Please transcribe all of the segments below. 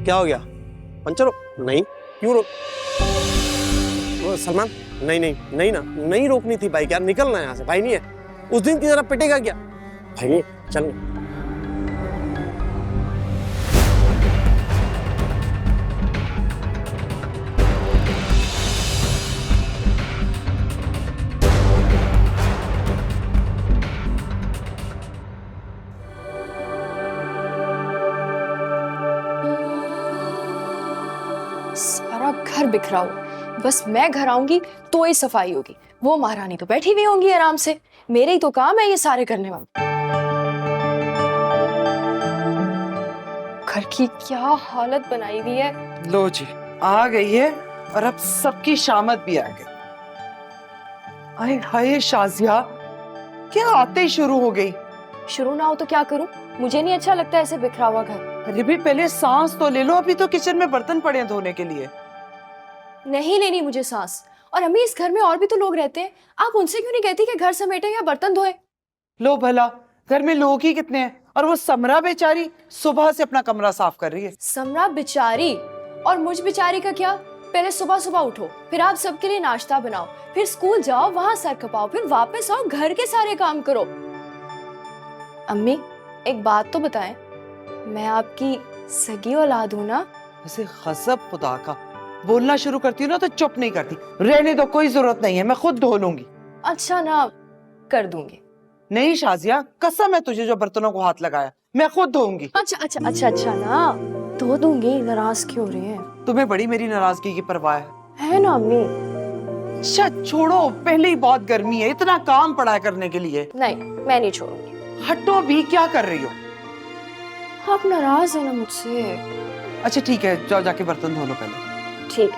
क्या हो गया? पंचर हो? नहीं। क्यों रोक? सलमान, नहीं नहीं नहीं ना, नहीं रोकनी थी बाइक यार, निकलना यहाँ से। भाई नहीं है, उस दिन की तरह पिटेगा क्या? भाई नहीं, चल ना। सारा घर बिखरा हुआ, बस मैं घर आऊंगी तो ही सफाई होगी। वो महारानी तो बैठी हुई होंगी आराम से, मेरे ही तो काम है ये सारे करने वाले। घर की क्या हालत बनाई हुई है। लो जी, आ गई है और अब सबकी शामत भी आ गई। आए हाय शाजिया, क्या आते ही शुरू हो गई। शुरू ना हो तो क्या करूं, मुझे नहीं अच्छा लगता ऐसे बिखरा हुआ घर। अरे भी पहले सांस तो ले लो, अभी तो किचन में बर्तन पड़े हैं धोने के लिए। नहीं लेनी मुझे सांस। और अम्मी, इस घर में और भी तो लोग रहते हैं, आप उनसे क्यों नहीं कहती कि घर समेटे या बर्तन धोए? लो भला, घर में लोग ही कितने हैं, और वो समरा बेचारी सुबह से अपना कमरा साफ कर रही है। समरा बिचारी और मुझ बिचारी का क्या? पहले सुबह सुबह उठो, फिर आप सबके लिए नाश्ता बनाओ, फिर स्कूल जाओ, वहां सर खपाओ, फिर वापस आओ, घर के सारे काम करो। अम्मी, एक बात तो बताएं, मैं आपकी सगी औलाद हूं ना? वैसे गजब खुदा का, बोलना शुरू करती हूँ ना तो चुप नहीं करती। रहने दो, कोई जरूरत नहीं है, मैं खुद धो लूंगी। अच्छा ना, कर दूंगी। नहीं शाजिया, कसम है तुझे, जो बर्तनों को हाथ लगाया मैं खुद धोऊंगी। अच्छा ना, धो दूंगी। नाराज क्यों हो रही हैं? तुम्हें बड़ी मेरी नाराजगी की परवाह है ना अम्मी? अच्छा छोड़ो, पहले ही बहुत गर्मी है, इतना काम पड़ा है करने के लिए। नहीं, मैं नहीं छोड़ूंगी। हटो भी, क्या कर रही हो? आप नाराज है ना मुझसे? अच्छा ठीक है, जाओ जाके बर्तन धो लो पहले। ठीक,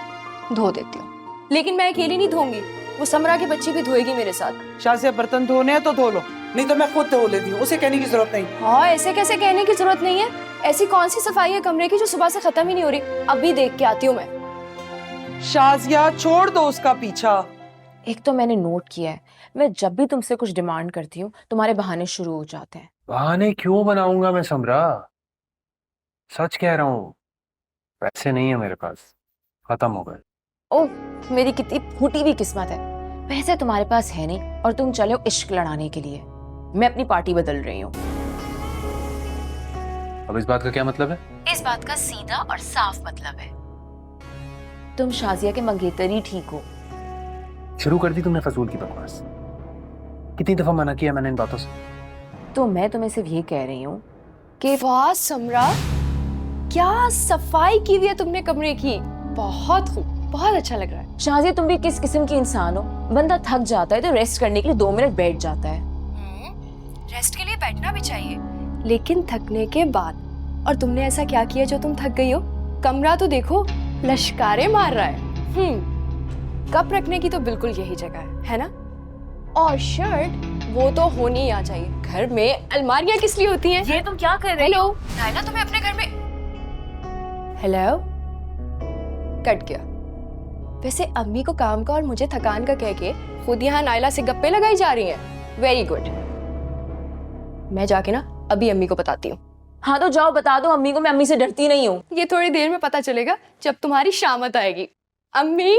धो देती हूँ, लेकिन मैं अकेली नहीं धोऊंगी, वो समरा की बच्ची भी धोएगी मेरे साथ। शाजिया, बर्तन धोने हैं तो धो लो, नहीं तो मैं खुद धो लेती हूँ, उसे कहने की जरूरत नहीं। हाँ, ऐसे कैसे कहने की जरूरत नहीं है? ऐसी कौन सी सफाई है कमरे की जो सुबह से खत्म ही नहीं हो रही? अभी देख के आती हूँ मैं। शाजिया, छोड़ दो उसका पीछा। एक तो मैंने नोट किया है, मैं जब भी तुमसे कुछ डिमांड करती हूँ तुम्हारे बहाने शुरू हो जाते हैं। बहाने क्यों बनाऊंगा मैं समरा? सच कह रहा हूँ, पैसे नहीं है मेरे पास, खत्म हो गए। ओह, मेरी कितनी फूटी हुई किस्मत है। पैसे तुम्हारे पास है नहीं और तुम चले हो इश्क लड़ाने के लिए। मैं अपनी पार्टी बदल रही हूँ। अब इस बात का क्या मतलब है? इस बात का सीधा और साफ मतलब है, तुम शाजिया के मंगेतर ही ठीक हो। शुरू कर दी तुमने फजूल की बकवास। कितनी दफा मना किया मैंने इन बातों से? तो मैं तुम्हें सिर्फ ये कह रही हूँ कि वाह समरा, क्या सफाई की हुई है तुमने कमरे की। बहुत खूब, बहुत अच्छा लग रहा है। शाजिया, तुम भी किस किस्म की इंसान हो? बंदा थक जाता है तो रेस्ट करने के लिए 2 मिनट बैठ जाता है। रेस्ट के लिए बैठना भी चाहिए, लेकिन थकने के बाद। और तुमने ऐसा क्या किया जो तुम थक गई हो? कमरा तो देखो, लश्कारे मार रहा है। कप रखने की तो बिल्कुल यही जगह है ना? और शर्ट वो तो होनी ही आ चाहिए। घर में अलमारियां किस लिए होती हैं? ये तुम क्या कर रहे हेलो नायला, तुम्हें अपने घर में। हेलो, कट गया। वैसे अम्मी को काम का और मुझे थकान का कह के खुद यहाँ नायला से गप्पे लगाई जा रही हैं। Very good. मैं जाके ना अभी अम्मी को बताती हूँ। हाँ तो जाओ, बता दो अम्मी को मैं अम्मी से डरती नहीं हूँ। ये थोड़ी देर में पता चलेगा जब तुम्हारी शामत आएगी। अम्मी,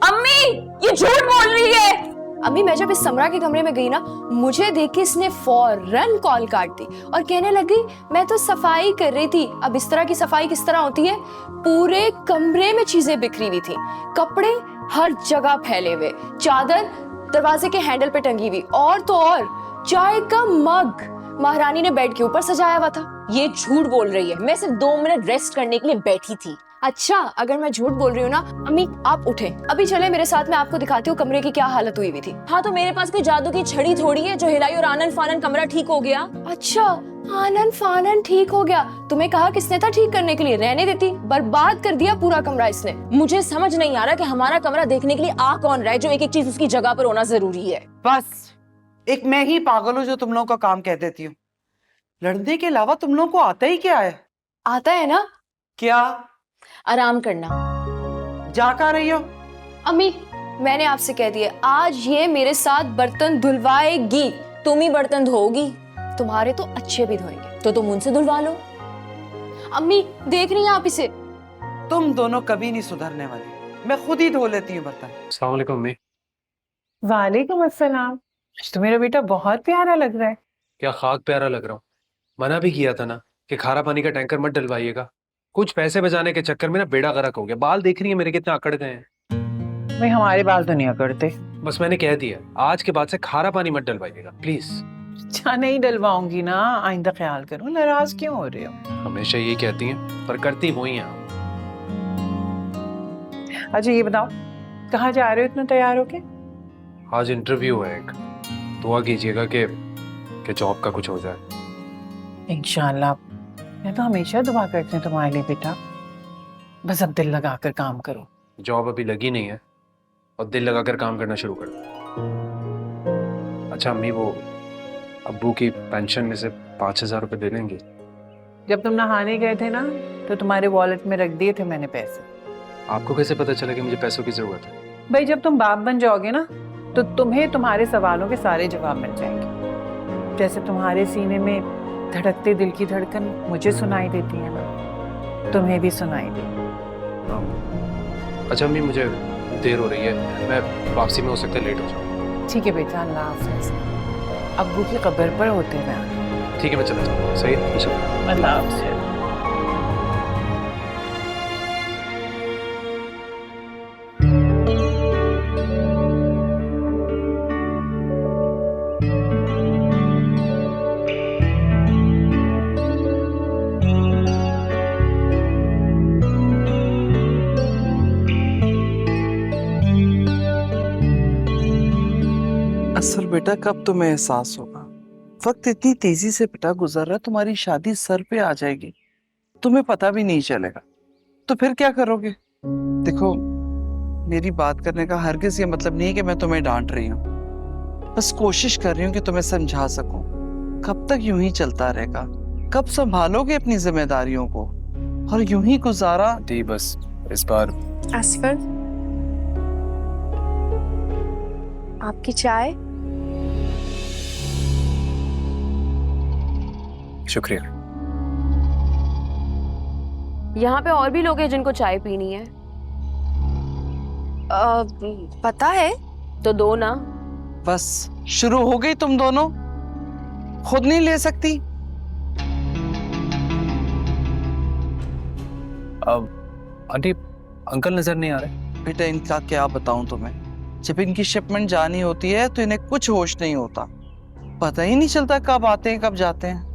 अम्मी ये झूठ बोल रही है। अम्मी, मैं जब इस समरा के कमरे में गई ना, मुझे देख के इसने फौरन कॉल काट दी और कहने लग गई मैं तो सफाई कर रही थी। अब इस तरह की सफाई किस तरह होती है? पूरे कमरे में चीजें बिखरी हुई थी, कपड़े हर जगह फैले हुए, चादर दरवाजे के हैंडल पे टंगी हुई, और तो और चाय का मग महारानी ने बेड के ऊपर सजाया हुआ था। ये झूठ बोल रही है, मैं सिर्फ 2 मिनट रेस्ट करने के लिए बैठी थी। अच्छा, अगर मैं झूठ बोल रही हूँ ना, अम्मी आप उठे, अभी चले मेरे साथ, मैं आपको दिखाती हूँ कमरे की क्या हालत हुई हुई थी। हाँ तो मेरे पास कोई जादू की छड़ी थोड़ी है जो हिलाई और आनन फानन कमरा ठीक हो गया। अच्छा, आनन फानन ठीक हो गया? तुम्हें कहा किसने था ठीक करने के लिए? रहने देती, बर्बाद कर दिया पूरा कमरा इसने। मुझे समझ नहीं आ रहा कि हमारा कमरा देखने के लिए आ कौन रहा है, जो एक एक चीज उसकी जगह पर होना जरूरी है। बस एक मैं ही पागल हूँ जो तुम लोगों का काम कह देती हूँ। लड़ने के अलावा तुम लोगों को आता ही क्या है? आता है ना? क्या? आराम करना। जा कहाँ रही हो? अम्मी, मैंने आपसे कह दिया, आज ये मेरे साथ बर्तन धुलवाएगी। तुम ही बर्तन धोगी? तुम्हारे तो अच्छे भी धोएंगे। तो तुम उनसे धुलवा लो। अम्मी देख रही हैं आप इसे? तुम दोनों कभी नहीं सुधरने वाली, मैं खुद ही धो लेती हूँ बर्तन। अस्सलाम वालेकुम अम्मी। वालेकुम अस्सलाम। आज तो मेरा बेटा बहुत प्यारा लग रहा है। क्या खाक प्यारा लग रहा हूँ? मना भी किया था ना कि खारा पानी का टैंकर मत डलवाइएगा। कुछ पैसे बचाने के चक्कर में ना बेड़ा गर्क हो गया। बाल देख रही है मेरे कितने अकड़ गए हैं। भाई हमारे बाल तो नहीं अकड़ते। बस मैंने कह दिया, आज के बाद से खारा पानी मत डलवाइएगा प्लीज। अच्छा नहीं डलवाऊंगी ना, आइंदा ख्याल करो। नाराज क्यों हो रहे हो? हमेशा यही कहती हैं पर करती वही हैं। अच्छा ये बताओ, कहाँ जा रहे हो इतना तैयार होके? आज इंटरव्यू है एक, दुआ कीजिएगा कि जॉब का कुछ हो जाए। इंशाल्लाह। मैं तो हमेशा दुआ करती हूँ तुम्हारे लिए बेटा, बस अब दिल लगाकर काम करो। जॉब अभी लगी नहीं है और दिल लगाकर काम करना शुरू कर दो। अच्छा अम्मी, वो अब्बू की पेंशन में से 5,000 रुपए दे देंगी? जब तुम नहाने गए थे ना तो तुम्हारे वॉलेट में रख दिए थे मैंने पैसे। आपको कैसे पता चला कि मुझे पैसों की जरूरत है? भाई जब तुम बाप बन जाओगे ना तो तुम्हें तुम्हारे सवालों के सारे जवाब मिल जाएंगे। जैसे तुम्हारे सीने में धड़कते दिल की धड़कन मुझे सुनाई देती है ना, तुम्हें भी सुनाई दे। अच्छा अम्मी, मुझे देर हो रही है, मैं वापसी में हो सकता है लेट हो जाऊँ। ठीक है बेटा, अल्लाह हाफ़िज़। अब्बू की कब्र पर होते हैं। ठीक है, मैं चला जाऊँ। सही है, अच्छा। अल्लाह हाफ़िज़। असल बेटा कब तुम्हें एहसास होगा, वक्त इतनी तेजी से बेटा गुजर रहा है, तुम्हारी शादी सर पे आ जाएगी, तुम्हें पता भी नहीं चलेगा। तो फिर क्या करोगे? देखो, मेरी बात करने का हरगिज ये मतलब नहीं है कि मैं तुम्हें डांट रही हूँ, बस कोशिश कर रही हूँ कि तुम्हें समझा सकूं। कब तक यूं ही चलता रहेगा? कब संभालोगे अपनी जिम्मेदारियों को? और यूं ही गुजारा। दी बस इस बार। आसफर, आपकी चाय। शुक्रिया। यहाँ पे और भी लोग हैं जिनको चाय पीनी है। पता है। तो दो ना। बस शुरू हो गई तुम दोनों, खुद नहीं ले सकती? आंटी, अंकल नजर नहीं आ रहे? बेटा इनका क्या बताऊं तुम्हें, जब इनकी शिपमेंट जानी होती है तो इन्हें कुछ होश नहीं होता, पता ही नहीं चलता कब आते हैं कब जाते हैं।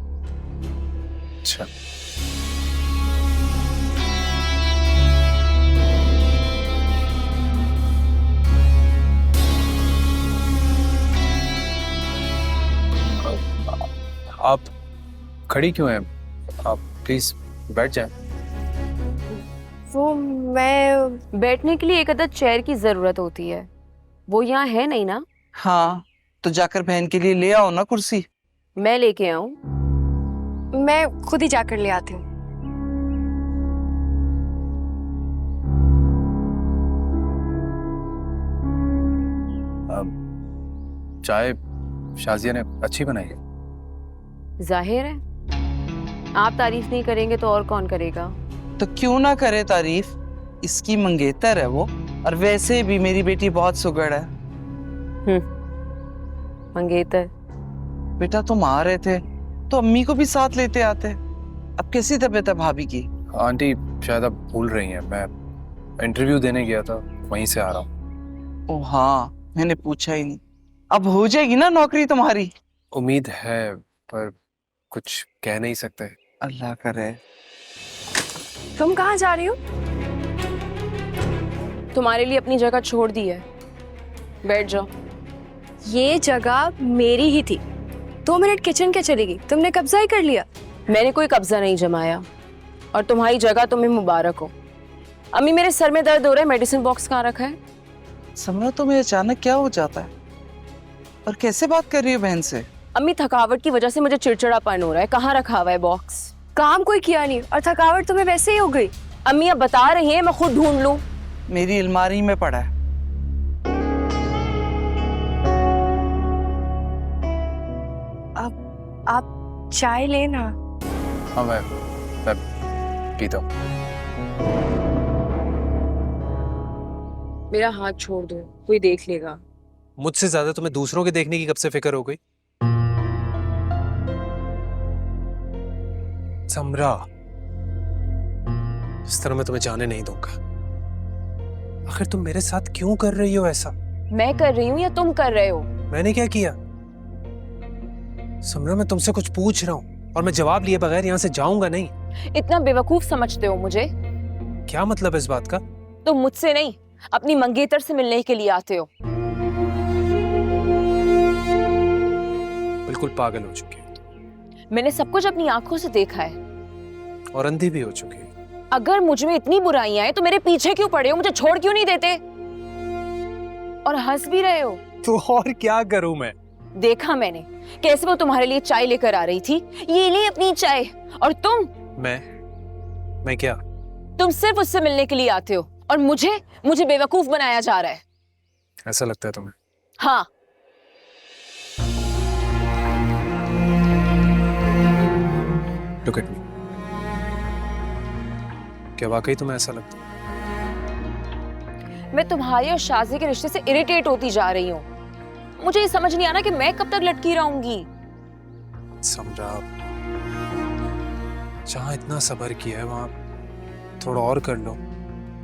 अच्छा। आप खड़ी क्यों हैं? आप प्लीज बैठ जाएं। वो मैं बैठने के लिए एक अदद चेयर की जरूरत होती है, वो यहाँ है नहीं ना। हाँ तो जाकर बहन के लिए ले आओ ना कुर्सी। मैं लेके आऊं? मैं खुद ही जाकर ले आती हूँ। चाय शाजिया ने अच्छी बनाई है। जाहिर है, आप तारीफ नहीं करेंगे तो और कौन करेगा? तो क्यों ना करे तारीफ, इसकी मंगेतर है वो, और वैसे भी मेरी बेटी बहुत सुगड़ है। मंगेतर? बेटा तुम आ रहे थे तो अम्मी को भी साथ लेते आते। अब कैसी तबीयत है भाभी की? आंटी शायद आप भूल रही हैं, मैं इंटरव्यू देने गया था, वहीं से आ रहा हूँ। ओ हाँ, मैंने पूछा ही नहीं। अब हो जाएगी ना नौकरी तुम्हारी? उम्मीद है पर कुछ कह नहीं सकते। अल्लाह करे। तुम कहाँ जा रही हो? तुम्हारे लिए अपनी जगह छोड़ दी है, बैठ जाओ। ये जगह मेरी ही थी, 2 मिनट किचन के चलेगी, तुमने कब्जा ही कर लिया। मैंने कोई कब्जा नहीं जमाया, और तुम्हारी जगह तुम्हें मुबारक हो। अम्मी मेरे सर में दर्द हो रहा है, मेडिसिन बॉक्स कहाँ रखा है? समरा तुम्हें अचानक क्या हो जाता है, और कैसे बात कर रही हो बहन से? अम्मी थकावट की वजह से मुझे चिड़चिड़ापन हो रहा है, कहाँ रखा हुआ है बॉक्स? काम कोई किया नहीं और थकावट तुम्हें वैसे ही हो गई। अम्मी अब बता रही हैं, मैं खुद ढूंढ लूं? मेरी अलमारी में पड़ा है। अब आप चाय लेना। हाँ मैं पीता हूँ। मेरा हाथ छोड़ दो, कोई देख लेगा। मुझसे ज्यादा तुम्हें दूसरों के देखने की कब से फिक्र हो गई? समरा, इस तरह मैं तुम्हें जाने नहीं दूंगा। आखिर तुम मेरे साथ क्यों कर रही हो ऐसा? मैं कर रही हूँ या तुम कर रहे हो? मैंने क्या किया? समरा, मैं तुमसे कुछ पूछ रहा हूँ और मैं जवाब लिए बगैर यहाँ से जाऊंगा नहीं। इतना बेवकूफ समझते हो मुझे? क्या मतलब है इस बात का? तुम मुझसे नहीं, अपनी मंगेतर से मिलने के लिए आते हो। बिल्कुल पागल हो चुकी है मैंने सब कुछ अपनी आंखों से देखा है। और अंधी भी हो चुकी है। अगर मुझ में इतनी बुराइयां हैं तो मेरे पीछे क्यों पड़े हो? मुझे छोड़ क्यों नहीं देते? और हंस भी रहे हो। तो और क्या करूं मैं? देखा मैंने कैसे वो तुम्हारे लिए चाय लेकर आ रही थी। ये ली अपनी चाय। और मैं क्या? तुम सिर्फ उससे मिलने के लिए आते हो और मुझे बेवकूफ बनाया जा रहा है। ऐसा लगता है तुम्हें? हाँ। Look at me. क्या वाकई तुम्हें ऐसा लगता है? मैं तुम्हारे और शाजी के रिश्ते से इरिटेट होती जा रही हूँ। मुझे ये समझ नहीं आ रहा कि मैं कब तक लटकी रहूंगी। समझा, जहाँ इतना सब्र किया है वहां थोड़ा और कर लो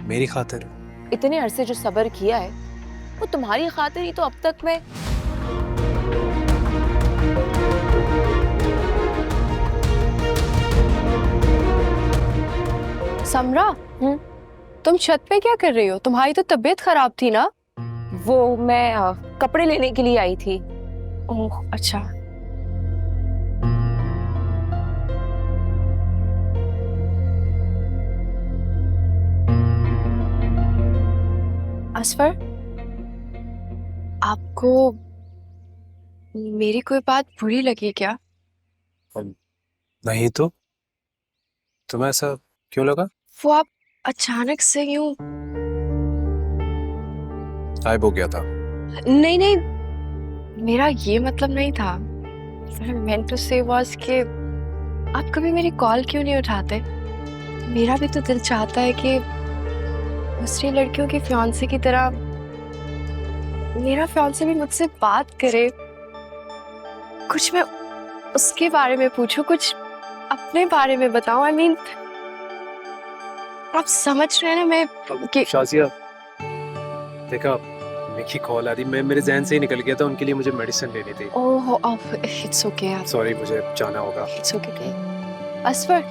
मेरी खातिर। इतने अरसे जो सब्र किया है वो तुम्हारी खातिर ही तो अब तक मैं। समरा, तुम छत पे क्या कर रही हो? तुम्हारी तो तबीयत खराब थी ना? वो मैं कपड़े लेने के लिए आई थी। ओह अच्छा। असफर, आपको मेरी कोई बात बुरी लगी क्या? नहीं तो तुम्हें ऐसा क्यों लगा? वो आप अचानक से यूं। गायब हो गया था। नहीं नहीं, मेरा ये मतलब नहीं था। What I meant to say was कि आप कभी मेरी कॉल क्यों नहीं उठाते? मेरा भी तो दिल चाहता है कि दूसरी लड़कियों की फियांसे की तरह मेरा फियांसे भी मुझसे बात करे। कुछ मैं उसके बारे में पूछूं, कुछ अपने बारे में बताऊं। I mean, आप समझ रहे हैं ना मैं कि शाजिया, देखा निकी कॉल आ रही, मैं मेरे जहन से ही निकल गया था। उनके लिए मुझे मेडिसिन लेनी थी। Oh it's okay. सॉरी, मुझे जाना होगा। It's okay. असफर,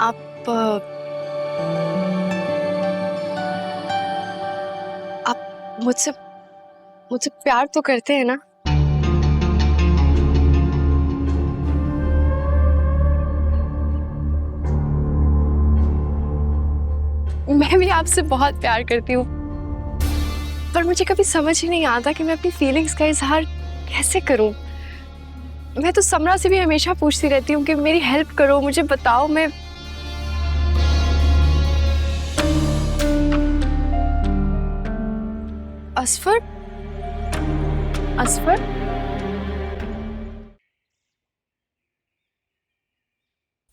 आप मुझसे प्यार तो करते हैं ना? मैं भी आपसे बहुत प्यार करती हूँ, पर मुझे कभी समझ ही नहीं आता कि मैं अपनी फीलिंग्स का इजहार कैसे करूँ। मैं तो समरा से भी हमेशा पूछती रहती हूँ कि मेरी हेल्प करो, मुझे बताओ। मैं असफर, असफर,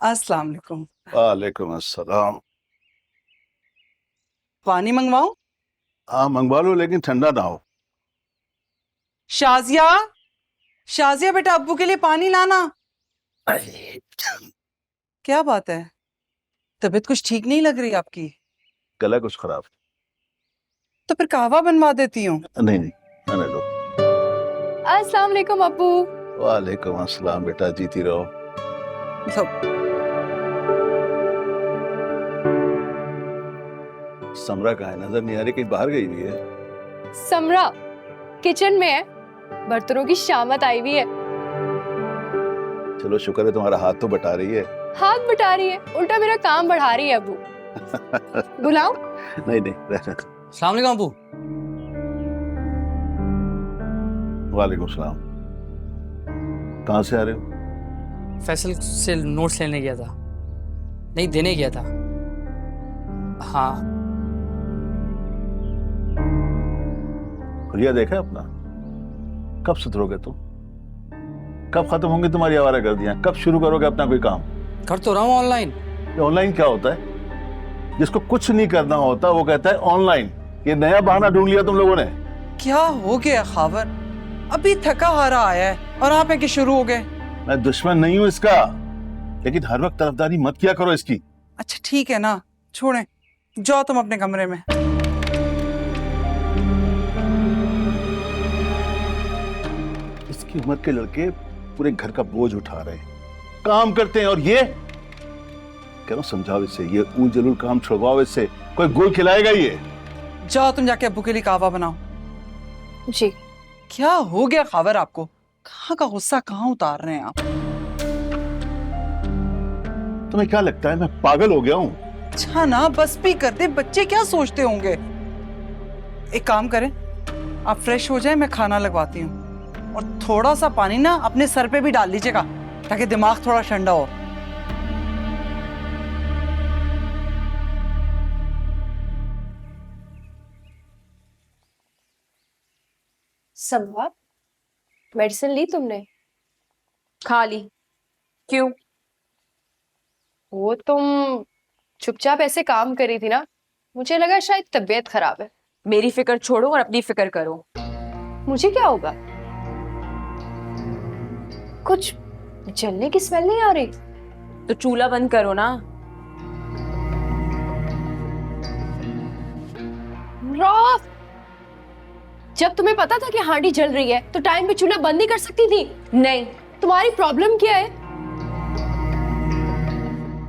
अस्सलाम वालेकुम। वालेकुम अस्सलाम। पानी मंगवाऊं? हाँ मंगवा लो, लेकिन ठंडा ना हो। शाजिया, शाजिया बेटा, अब्बू के लिए पानी लाना। क्या बात है? तबीयत कुछ ठीक नहीं लग रही आपकी? गला कुछ खराब। तो फिर कहवा बनवा देती हूँ। नहीं नहीं, आने दो। अस्सलाम वालेकुम अब्बू। वालेकुम अस्सलाम बेटा, जीती रहो। समरा कहाँ है? नजर नहीं आ रही, कहीं बाहर गई हुई है। समरा किचन में है, बर्तनों की शामत आई हुई है। चलो शुक्र है, तुम्हारा हाथ तो बटा रही है। हाथ बटा रही है, उल्टा मेरा काम बढ़ा रही है अब्बू। बुलाओ? नहीं नहीं, रहने दो। अस्सलाम वालेकुम अबू। वालेकुम सलाम। कहाँ से आ रहे हो? फैसल से नोट्स लेने गया था, नहीं देने गया था। हाँ। खुलिया देखा है अपना? कब सुधरोगे तुम? कब खत्म होंगी तुम्हारी आवारागर्दियां? कब शुरू करोगे अपना कोई काम? कर तो रहा हूँ ऑनलाइन। ये ऑनलाइन क्या होता है? जिसको कुछ नहीं करना होता वो कहता है ऑनलाइन। ये नया बहाना ढूंढ लिया तुम लोगों ने। क्या हो गया खावर? अभी थका हारा आया है और आप है कि शुरू हो गए। मैं दुश्मन नहीं हूं इसका, लेकिन हर वक्त तरफदारी मत किया करो इसकी। अच्छा ठीक है ना, छोड़ें, जाओ तुम अपने कमरे में। इसकी उम्र के लड़के पूरे घर का बोझ उठा रहे हैं, काम करते हैं, और ये कह रहा हूं समझाओ इसे, ये ऊल जलूल काम छुड़वाओ इससे, कोई गुल खिलाएगा ये। जाओ तुम जाके अब्बू के लिए कहवा बनाओ। जी। क्या हो गया खावर आपको? कहाँ का गुस्सा कहाँ उतार रहे हैं आप? तुम्हें क्या लगता है मैं पागल हो गया हूं? अच्छा ना, बस भी कर दे, बच्चे क्या सोचते होंगे। एक काम करें, आप फ्रेश हो जाए, मैं खाना लगवाती हूँ, और थोड़ा सा पानी ना अपने सर पे भी डाल लीजिएगा ताकि दिमाग थोड़ा ठंडा हो। सम्राट, मेडिसिन ली तुमने? खा ली। क्यों? वो तुम चुपचाप ऐसे काम करी थी ना, मुझे लगा शायद तबीयत खराब है। मेरी फिक्र छोड़ो और अपनी फिक्र करो। मुझे क्या होगा? कुछ जलने की स्मेल नहीं आ रही? तो चूल्हा बंद करो ना। राफ, जब तुम्हें पता था कि हांडी जल रही है तो टाइम पे चूल्हा बंद नहीं कर सकती थी? नहीं। तुम्हारी प्रॉब्लम क्या है?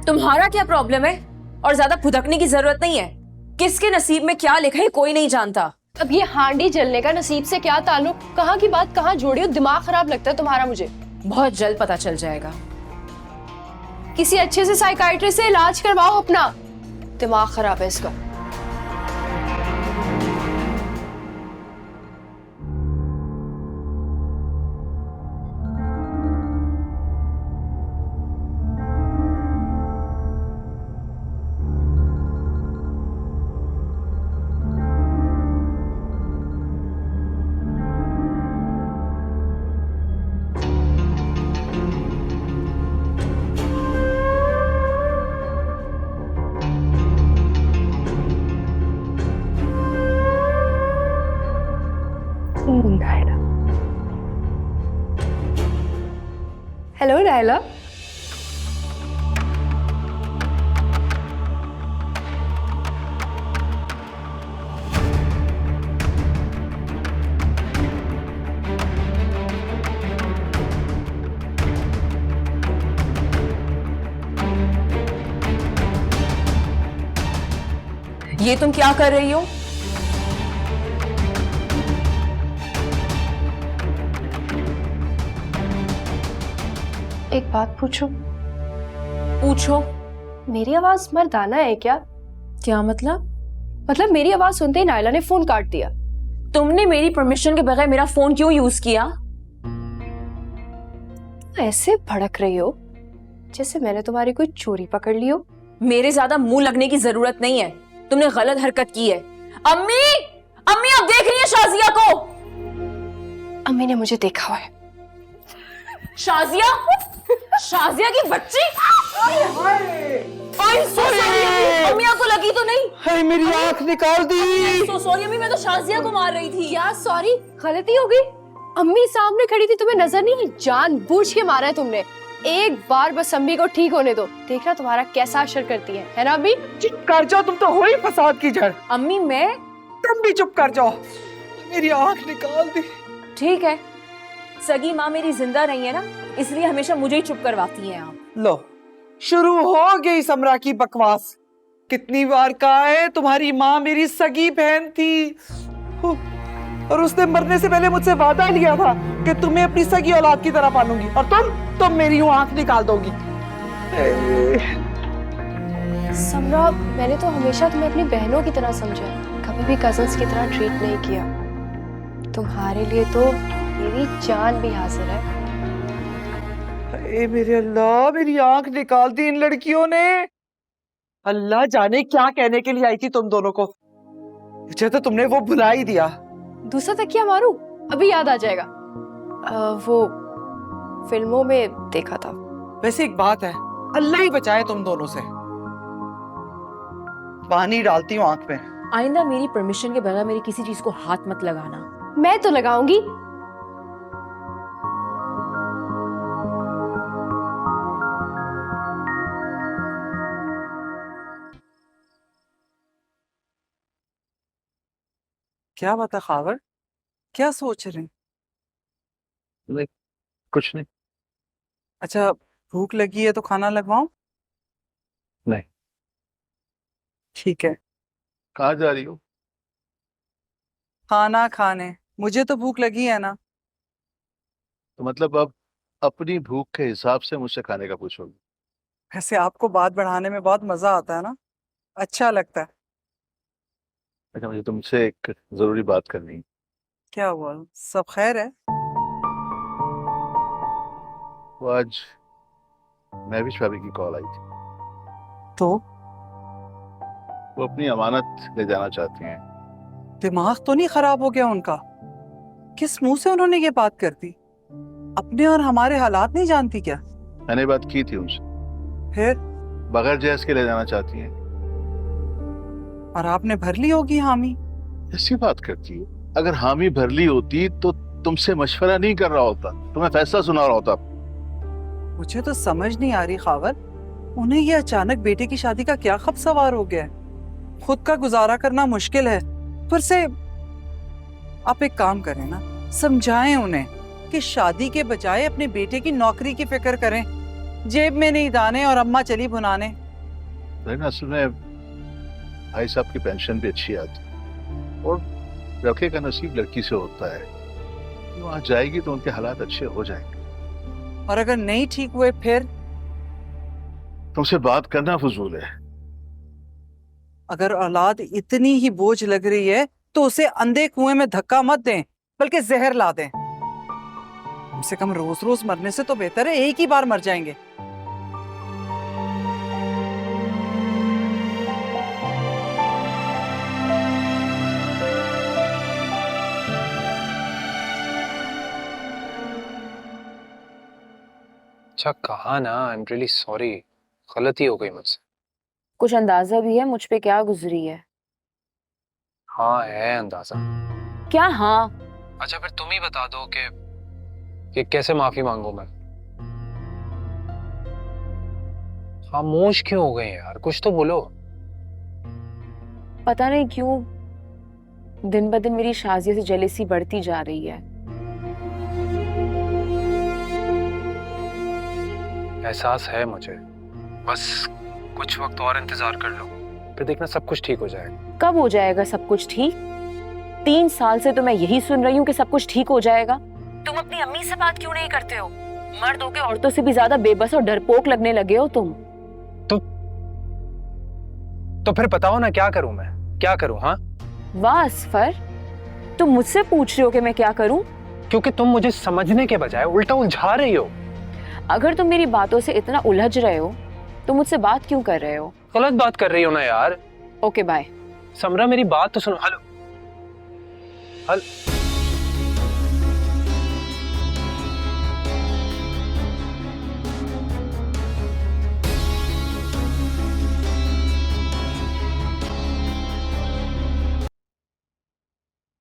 तुम्हारा क्या प्रॉब्लम है? और ज्यादा फुदकने की जरूरत नहीं है। किसके नसीब में क्या लिखा है कोई नहीं जानता। अब ये हांडी जलने का नसीब से क्या ताल्लुक? कहाँ की बात कहाँ जोड़ी हो? दिमाग खराब लगता है तुम्हारा मुझे। बहुत जल्द पता चल जाएगा। किसी अच्छे से साइकाइट्रिस्ट से इलाज करवाओ अपना, दिमाग खराब है इसका। हेलो नायला। ये तुम क्या कर रही हो? एक बात पूछूं? पूछो। मेरी आवाज मर्दाना है क्या? क्या मतलब? मतलब मेरी आवाज सुनते ही नायला ने फोन काट दिया। तुमने मेरी परमिशन के बगैर मेरा फोन क्यों यूज किया? ऐसे भड़क रही हो जैसे मैंने तुम्हारी कोई चोरी पकड़ ली हो। मेरे ज्यादा मुंह लगने की जरूरत नहीं है। तुमने गलत हरकत की है। अम्मी, अम्मी आप देख रही है शाजिया को? अम्मी ने मुझे देखा हुआ है। शाजिया, शाजिया की बच्ची। अम्मी आपको लगी तो नहीं? हाय मेरी आंख निकाल दी। सो सॉरी अम्मी, मैं तो शाजिया को मार रही थी। यार सॉरी, गलती हो गई। अम्मी सामने खड़ी थी, तुम्हें नजर नहीं? जानबूझ के मारा है तुमने। एक बार बस अम्मी को ठीक होने दो, देखना तुम्हारा कैसा असर करती है ना अम्मी? चुप कर जाओ, तुम तो हो ही फसाद की जड़। अम्मी मैं? तुम भी चुप कर जाओ, मेरी आंख निकाल दी। ठीक है, सगी माँ मेरी जिंदा नहीं है ना, इसलिए हमेशा मुझे ही चुप करवाती हैं आप। लो शुरू हो गई समरा की बकवास। कितनी बार कहा है तुम्हारी माँ मेरी सगी बहन थी, और उसने मरने से पहले मुझसे वादा लिया था कि तुम्हें अपनी सगी औलाद की तरह पालूंगी, और तुम मेरी यूं आंख निकाल दोगी। समरा, मैंने तो हमेशा तुम्हें अपनी बहनों की तरह समझा है, कभी भी कजन्स की तरह ट्रीट नहीं किया। तुम्हारे लिए तो मेरी जान भी हाजिर है। ए मेरे अल्लाह, मेरी आंख निकाल दी इन लड़कियों ने। अल्लाह जाने क्या कहने के लिए आई थी तुम दोनों को, मुझे तो तुमने वो भुला ही दिया। दूसरा तकिया मारूं? अभी याद आ जाएगा। वो फिल्मों में देखा था। वैसे एक बात है, अल्लाह ही बचाए तुम दोनों से। पानी डालती हूँ आंख पे। आइंदा मेरी परमिशन के बगैर मेरी किसी चीज को हाथ मत लगाना। मैं तो लगाऊंगी। क्या बता खावर, क्या सोच रहे हैं? नहीं, कुछ नहीं। अच्छा, भूख लगी है तो खाना लगवाऊं? नहीं। ठीक है। कहाँ जा रही हो? खाना खाने। मुझे तो भूख लगी है ना। तो मतलब अब अपनी भूख के हिसाब से मुझसे खाने का पूछोगे? वैसे आपको बात बढ़ाने में बहुत मजा आता है ना, अच्छा लगता है। अच्छा, मुझे तुमसे एक जरूरी बात करनी है। क्या हुआ, सब खैर है? वो आज महविश भाभी की कॉल आई थी। तो वो अपनी अमानत ले जाना चाहती हैं। दिमाग तो नहीं खराब हो गया उनका? किस मुंह से उन्होंने ये बात कर दी? अपने और हमारे हालात नहीं जानती क्या? मैंने बात की थी उनसे। फिर? बगैर जहेज के ले जाना चाहती हैं। और आपने भर ली होगी हामी? ऐसी बात करती है। अगर हामी भर ली होती तो तुमसे मशवरा नहीं कर रहा होता, तुम्हें फैसला सुना रहा होता। मुझे तो समझ नहीं आ रही खावर, उन्हें ये अचानक बेटे की शादी का क्या खब सवार हो गया है? खुद का गुजारा करना मुश्किल है, फिर से आप एक काम करें ना, समझाएं उन्हें कि शादी के बजाय अपने बेटे की नौकरी की फिक्र करें। जेब में नहीं दाने और अम्मा चली भुनाने। असल में भाई साहब की पेंशन भी अच्छी आती है और लड़के का नसीब लड़की से होता है। वहां जाएगी तो उनके हालात अच्छे हो जाएंगे। और अगर नहीं ठीक हुए फिर? तुमसे बात करना फजूल है। अगर औलाद इतनी ही बोझ लग रही है तो उसे अंधे कुएं में धक्का मत दें, बल्कि जहर ला दें। कम से कम रोज रोज मरने से तो बेहतर है एक ही बार मर जाएंगे। अच्छा कहा ना, आई एम रियली सॉरी, गलती हो गई मुझसे। कुछ अंदाजा भी है मुझ पे क्या गुजरी है? हाँ है अंदाजा। क्या हाँ? अच्छा फिर तुम ही बता दो कि कैसे माफी मांगू मैं। खामोश क्यों हो गए यार, कुछ तो बोलो। पता नहीं क्यों दिन ब दिन मेरी शाजिया से जेलेसी बढ़ती जा रही है। एहसास है मुझे, बस कुछ वक्त और इंतजार कर लो, फिर देखना सब कुछ ठीक हो जाएगा। कब हो जाएगा सब कुछ ठीक? 3 साल से तो मैं यही सुन रही हूँ कि सब कुछ ठीक हो जाएगा। तुम अपनी अम्मी से बात क्यों नहीं करते हो? मर्द हो के औरतों से भी ज्यादा बेबस और डरपोक लगने लगे हो तुम। तो फिर बताओ ना, क्या करूं मैं, क्या करूं? हाँ वाह असफर, तुम मुझसे पूछ रहे हो कि मैं क्या करूं? क्योंकि तुम मुझे समझने के बजाय उल्टा उलझा रही हो। अगर तुम मेरी बातों से इतना उलझ रहे हो तो मुझसे बात क्यों कर रहे हो? गलत बात कर रही हो ना यार। Okay bye. समरा मेरी बात तो सुनो। हेलो हेलो,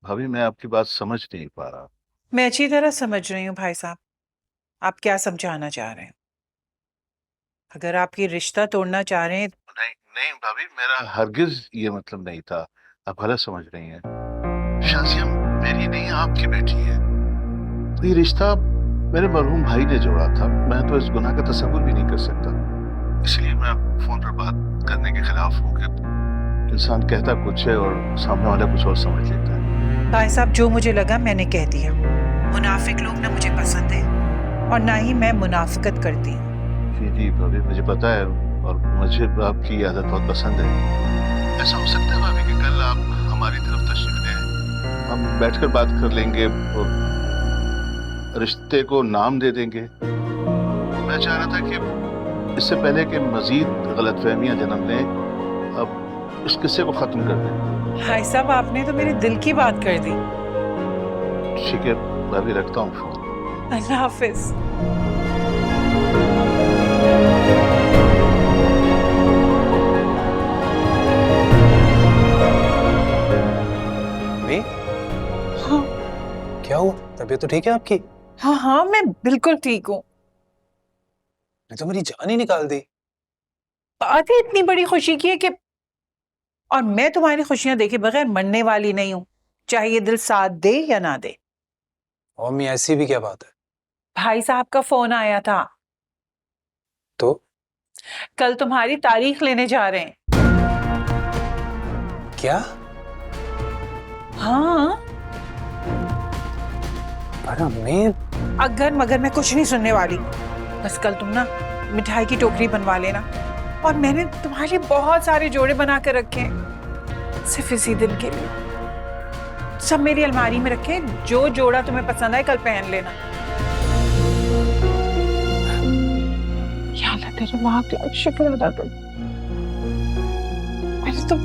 भाभी मैं आपकी बात समझ नहीं पा रहा। मैं अच्छी तरह समझ रही हूँ भाई साहब, आप क्या समझाना चाह रहे हैं। अगर आप ये रिश्ता तोड़ना चाह रहे हैं। नहीं नहीं भाभी, मेरा हरगिज ये मतलब नहीं था, आप गलत समझ रही हैं। शाजिया मेरी नहीं आपकी बेटी है। तो ये रिश्ता मेरे मरहूम भाई ने जोड़ा था, मैं तो इस गुनाह का तसव्वुर भी नहीं कर सकता। इसलिए मैं फोन पर बात करने के खिलाफ हूँ कि इंसान कहता कुछ है और सामने वाला कुछ और समझ लेता है। भाई साहब जो मुझे लगा मैंने कह दिया। मुनाफिक लोग ना मुझे पसंद है और ना ही मैं मुनाफिकत करती हूँ। जी जी भाभी, मुझे पता है और मुझे आपकी आदत बहुत पसंद है। ऐसा हो सकता है भाभी कि कल आप हमारी तरफ तशरीफ ले आए, हम बैठकर बात कर लेंगे और रिश्ते को नाम दे देंगे। मैं चाह रहा था कि इससे पहले कि मजीद गलतफहमियां जन्म लें, अब इस किस्से को खत्म कर दें। भाई साहब आपने तो मेरे दिल की बात कर दी। ठीक है भाभी, रखता हूँ फोन। अल्लाह हाफिज। अम्मी, हाँ क्या हुआ? तबीयत तो ठीक है आपकी? हाँ हाँ, मैं बिल्कुल ठीक हूँ। नहीं तो मेरी जान ही निकाल दी। बात ही इतनी बड़ी खुशी की है कि, और मैं तुम्हारी खुशियां देखे बगैर मरने वाली नहीं हूँ, चाहे ये दिल साथ दे या ना दे। और अम्मी ऐसी भी क्या बात है? भाई साहब का फोन आया था, तो कल तुम्हारी तारीख लेने जा रहे हैं। क्या? हाँ, पर अम्मी, अगर मगर मैं कुछ नहीं सुनने वाली। बस कल तुम ना मिठाई की टोकरी बनवा लेना, और मैंने तुम्हारे लिए बहुत सारे जोड़े बना कर रखे हैं सिर्फ इसी दिन के लिए। सब मेरी अलमारी में रखे, जो जोड़ा तुम्हें पसंद आए कल पहन लेना। या अल्लाह तेरे माँ का शुक्र अदा कर। मैंने तो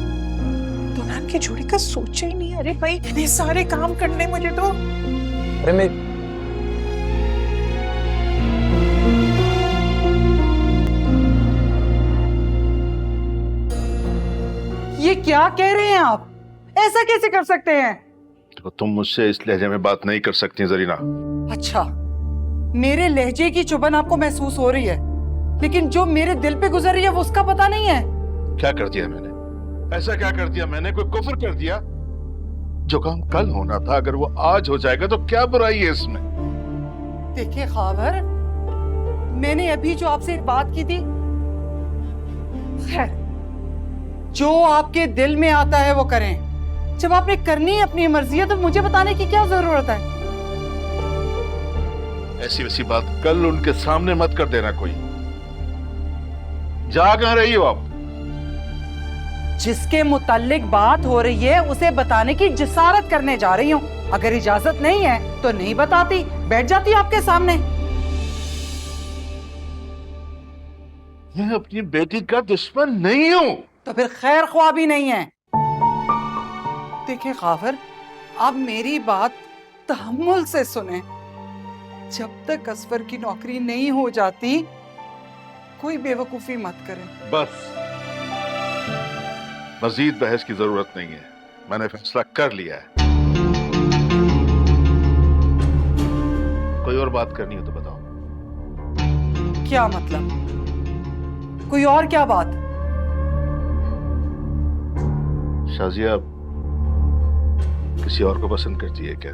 दुल्हन के जोड़े का सोचा ही नहीं। अरे भाई, इतने सारे काम करने मुझे तो। अरे मैं ये क्या कह रहे हैं आप? ऐसा कैसे कर सकते हैं? तो तुम मुझसे इस लहजे में बात नहीं कर सकती जरीना। अच्छा, मेरे लहजे की चुभन आपको महसूस हो रही है, लेकिन जो मेरे दिल पे गुजर रही है वो उसका पता नहीं है। क्या कर दिया मैंने? ऐसा क्या कर दिया मैंने? कोई कुफ्र कर दिया? जो काम कल होना था अगर वो आज हो जाएगा तो क्या बुराई है इसमें? देखिए खावर, मैंने अभी जो आपसे बात की थी, खैर, जो आपके दिल में आता है वो करें। जब आपने करनी है अपनी मर्जी है तो मुझे बताने की क्या जरूरत है? ऐसी वैसी बात कल उनके सामने मत कर देना कोई। जा कहां रही हो आप? जिसके मुताल्लिक बात हो रही है उसे बताने की जिसारत करने जा रही हूँ। अगर इजाजत नहीं है तो नहीं बताती, बैठ जाती आपके सामने। मैं अपनी बेटी का दुश्मन नहीं हूं। तो फिर खैर ख्वाह भी नहीं है। देखिए खाफर, आप मेरी बात तहम्मुल से सुने। जब तक असफर की नौकरी नहीं हो जाती कोई बेवकूफी मत करें। बस, मजीद बहस की जरूरत नहीं है, मैंने फैसला कर लिया है। कोई और बात करनी हो तो बताओ। क्या मतलब? कोई और क्या बात? शाजिया किसी और को पसंद करती है क्या?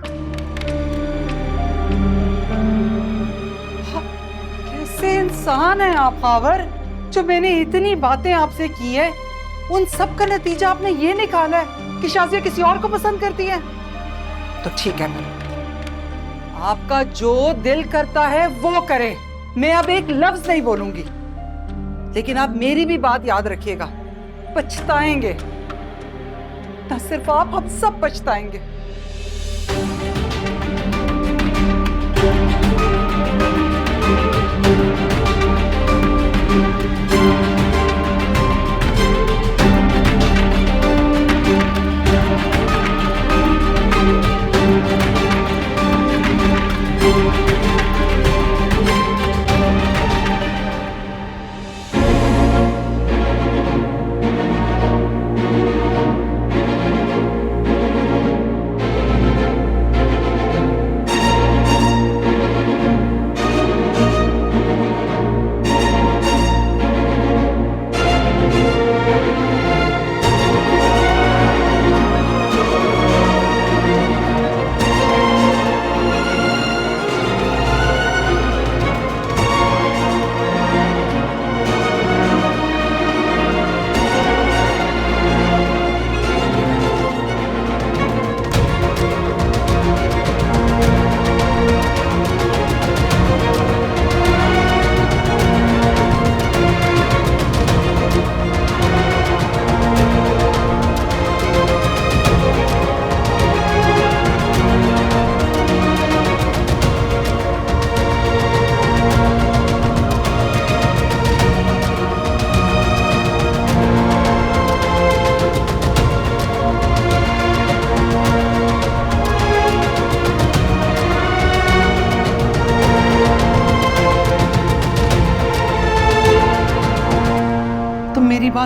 कैसे इंसान है आप खावर? जो मैंने इतनी बातें आपसे की है उन सब का नतीजा आपने ये निकाला है कि शाजिया किसी और को पसंद करती है। तो ठीक है, आपका जो दिल करता है वो करे, मैं अब एक लफ्ज नहीं बोलूंगी। लेकिन आप मेरी भी बात याद रखिएगा, पछताएंगे। न सिर्फ आप, हम सब पछताएंगे।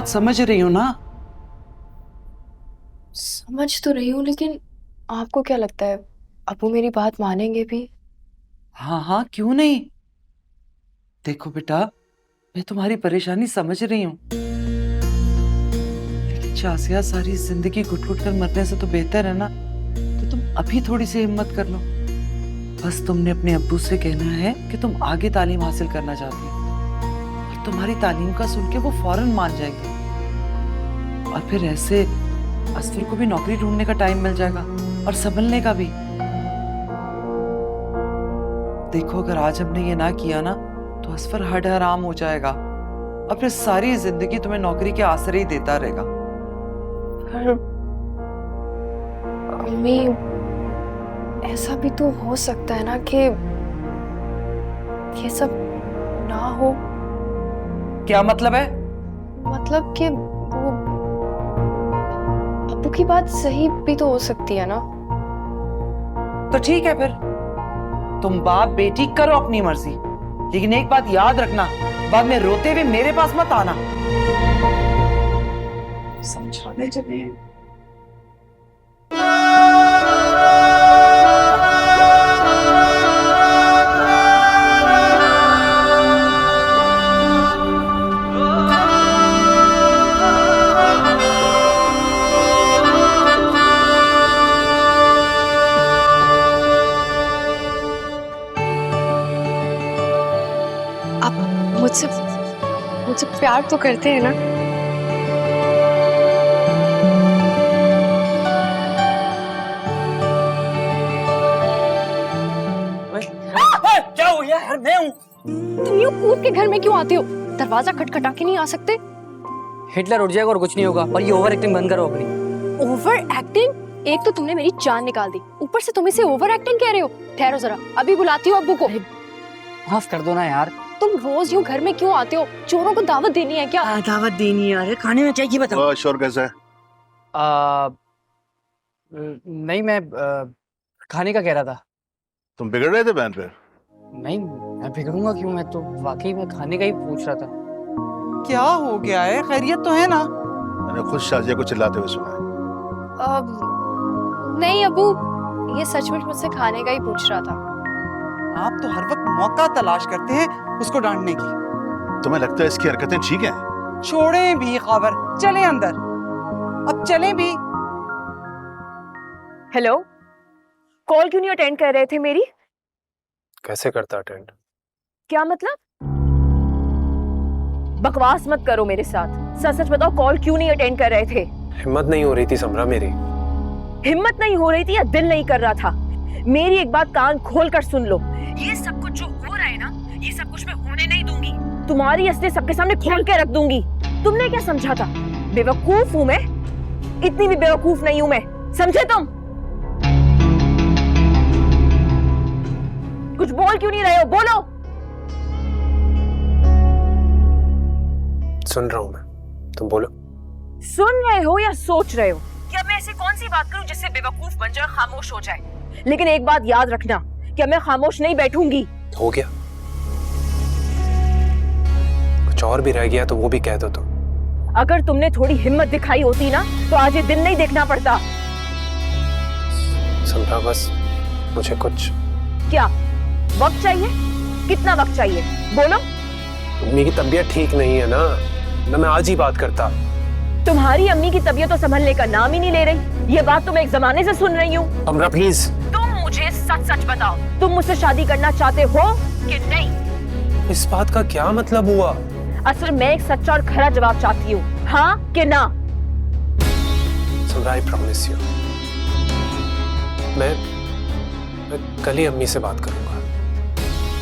बात समझ रही हो ना? समझ तो रही हूँ, लेकिन आपको क्या लगता है अबू मेरी बात मानेंगे भी? हाँ हाँ, क्यों नहीं। देखो बेटा, मैं तुम्हारी परेशानी समझ रही हूँ, लेकिन शाजिया सारी जिंदगी घुट घुट कर मरने से तो बेहतर है ना। तो तुम अभी थोड़ी सी हिम्मत कर लो। बस तुमने अपने अब्बू से कहना है कि तुम आगे तालीम हासिल करना चाहती हो, और तुम्हारी तालीम का सुन के वो फौरन मान जाएंगे। और फिर ऐसे असफर को भी नौकरी ढूंढने का टाइम मिल जाएगा और संभलने का भी। देखो, अगर आज हमने ये ना किया ना तो असफर हड हराम हो जाएगा और फिर सारी जिंदगी तुम्हें नौकरी के आसरे ही देता रहेगा। पर अम्मी, ऐसा भी तो हो सकता है ना कि ये सब ना हो। क्या मतलब है? मतलब कि वो अब्बू की बात सही भी तो हो सकती है ना। तो ठीक है, फिर तुम बाप बेटी करो अपनी मर्जी, लेकिन एक बात याद रखना, बाद में रोते हुए मेरे पास मत आना। समझाने चलिए। आप मुझसे मुझसे प्यार तो करते हैं ना? क्या हो गया यार? मैं हूँ। तुम यूं कूद के घर में क्यों आते हो? दरवाजा खटखटा के नहीं आ सकते? हिटलर उठ जाएगा और कुछ नहीं होगा। और ये ओवर एक्टिंग बंद करो अपनी। Over acting? एक तो तुमने मेरी जान निकाल दी, ऊपर से तुम इसे ओवर एक्टिंग कह रहे हो। ठहरो जरा, अभी बुलाती हूँ अब्बू को। माफ कर दो ना यार। तुम रोज यूं घर में क्यों आते हो? चोरों को दावत देनी है क्या? दावत देनी है? अरे खाने में चाहिए, बताओ। शोर कैसा है? नहीं, मैं खाने का कह रहा था। तुम बिगड़ रहे थे बहन पे? नहीं, मैं बिगड़ूंगा क्यों? मैं तो वाकई में खाने का ही पूछ रहा था। क्या हो गया है? खैरियत तो है ना? मैंने खुद शाजिया को चिल्लाते हुए सुना है। नहीं अब्बू, ये सचमुच मुझसे खाने का ही पूछ रहा था। आप तो हर वक्त मौका तलाश करते हैं उसको डांटने की। तुम्हें लगता है इसकी हरकतें ठीक हैं? छोड़ें भी खबर, चले अंदर। अब चलें भी। हेलो, कॉल क्यों नहीं अटेंड कर रहे थे मेरी? कैसे करता अटेंड? क्या मतलब? बकवास मत करो मेरे साथ, सच सच बताओ, कॉल क्यों नहीं अटेंड कर रहे थे? हिम्मत नहीं हो रही थी समरा मेरी। हिम्मत नहीं हो रही थी या दिल नहीं कर रहा था? मेरी एक बात कान खोल कर सुन लो, ये सब कुछ जो हो रहा है ना, ये सब कुछ मैं होने नहीं दूंगी। तुम्हारी असलियत सबके सामने खोल के रख दूंगी। तुमने क्या समझा था? बेवकूफ हूं मैं? इतनी भी बेवकूफ नहीं हूं मैं, समझे तुम? कुछ बोल क्यों नहीं रहे हो? बोलो। सुन रहा हूं मैं, तुम बोलो। सुन रहे हो या सोच रहे हो कि अब मैं ऐसी कौन सी बात करूं जिससे बेवकूफ बन जाए, खामोश हो जाए? लेकिन एक बात याद रखना कि मैं खामोश नहीं बैठूंगी। हो गया? कुछ और भी रह गया तो वो भी कह दो तुम। अगर तुमने थोड़ी हिम्मत दिखाई होती ना तो आज ये दिन नहीं देखना पड़ता। समझा, बस मुझे कुछ। क्या वक्त चाहिए? कितना वक्त चाहिए? बोलो। अम्मी की तबीयत ठीक नहीं है ना मैं आज ही बात करता। तुम्हारी अम्मी की तबीयत तो संभलने का नाम ही नहीं ले रही। ये बात तो मैं एक जमाने से सुन रही हूँ। समरा प्लीज। तुम मुझे सच सच बताओ, तुम मुझसे शादी करना चाहते हो कि नहीं? इस बात का क्या मतलब हुआ? असल मैं एक सच्चा और खरा जवाब चाहती हूँ, हाँ कि ना? समरा, आई प्रॉमिस यू, मैं कल ही अम्मी से बात करूंगा।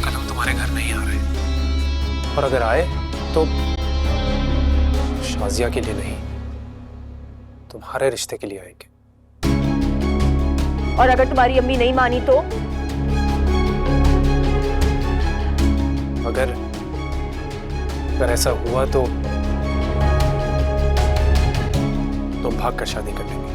कल हम तुम्हारे घर नहीं आ रहे, और अगर आए तो शाजिया के लिए नहीं, तुम्हारे रिश्ते के लिए आएंगे। और अगर तुम्हारी अम्मी नहीं मानी तो? अगर ऐसा हुआ तो भाग कर शादी कर लेंगे।